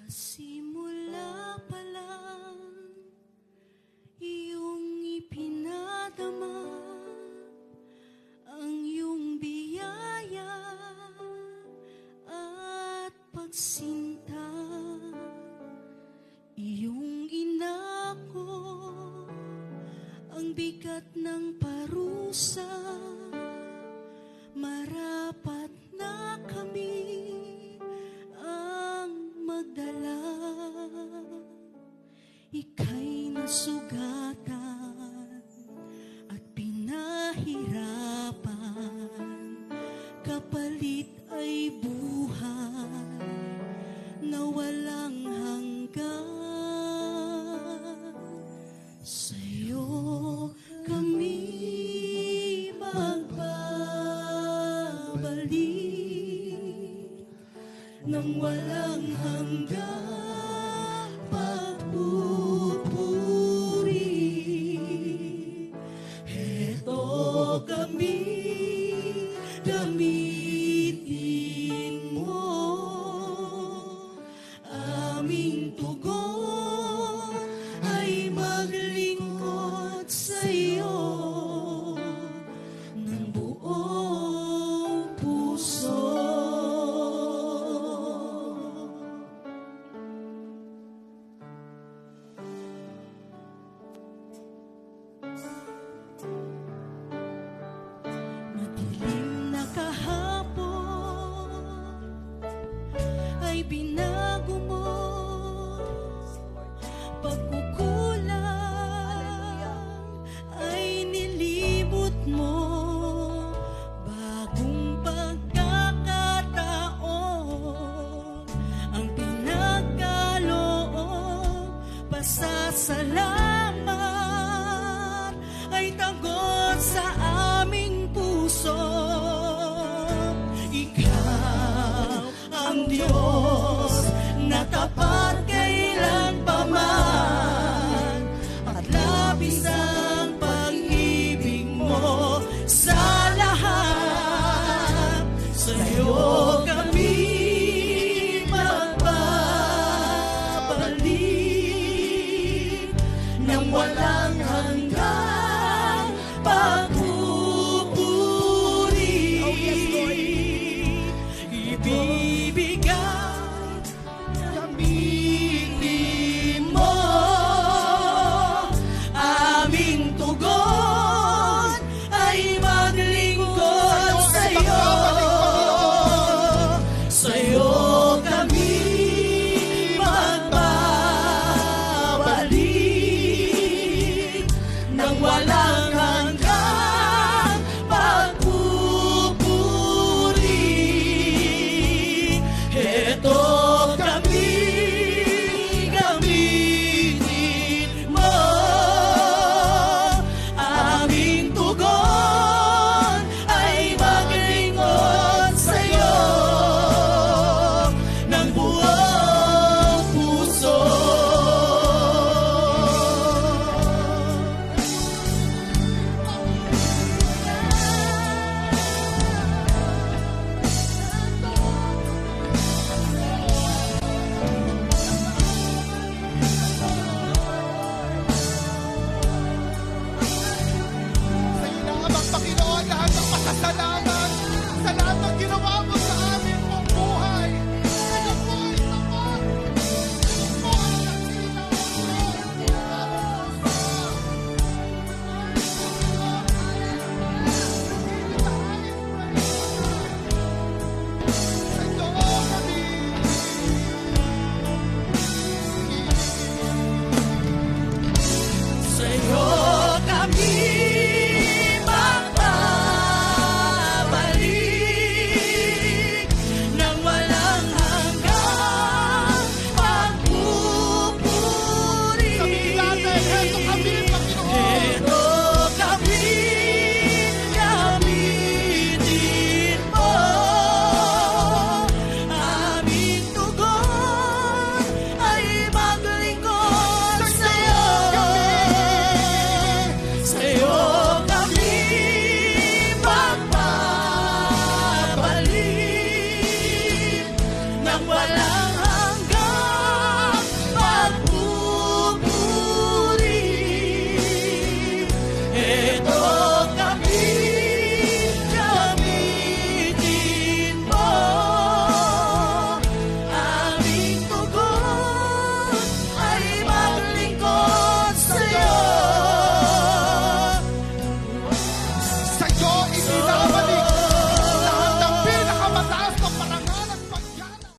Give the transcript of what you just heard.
Simula pa lang iyong ipinadama ang iyong biyaya at pagsinta, iyong inako ang bigat ng parusa, marapat na kami magdala. Ika'y nasugatan at pinahirapan, kapalit ay buhay na walang hanggan. Sa'yo kami magbabalik nang walang hanggang pagpupuri. Heto kami, gamitin mo, aming tugon ay maglingkod sa'yo ng buong puso. Madilim na kahapon ay binago mo, pagkukulang ay nilibot mo, bagong pagkakataon ang pinagkaloob, pasasalamat ay tagot sa aming puso. Ikaw ang Diyos na tapat